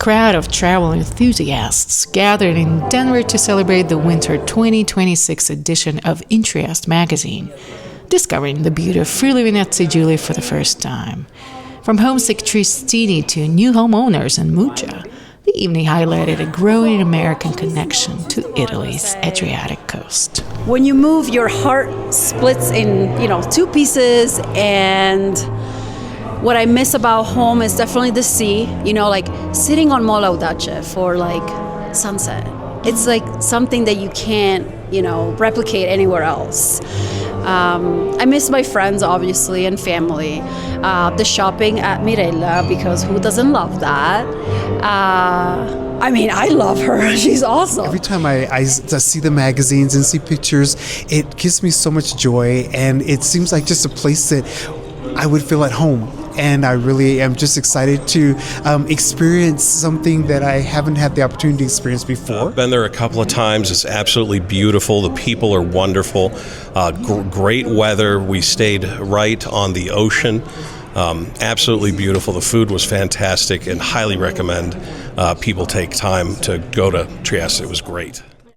crowd of travel enthusiasts gathered in Denver to celebrate the winter 2026 edition of InTrieste magazine, discovering the beauty of Friuli Venezia Giulia for the first time. From homesick Trieste to new homeowners in Muggia, the evening highlighted a growing American connection to Italy's Adriatic coast. When you move, your heart splits in, two pieces, and what I miss about home is definitely the sea, like sitting on Mola Audace for like sunset. It's like something that you can't, replicate anywhere else. I miss my friends, obviously, and family. The shopping at Mirella, because who doesn't love that? I love her. She's awesome. Every time I see the magazines and see pictures, it gives me so much joy, and it seems like just a place that I would feel at home. And I really am just excited to experience something that I haven't had the opportunity to experience before. I've been there a couple of times. It's absolutely beautiful. The people are wonderful. Great weather. We stayed right on the ocean. Absolutely beautiful. The food was fantastic, and highly recommend people take time to go to Trieste. It was great.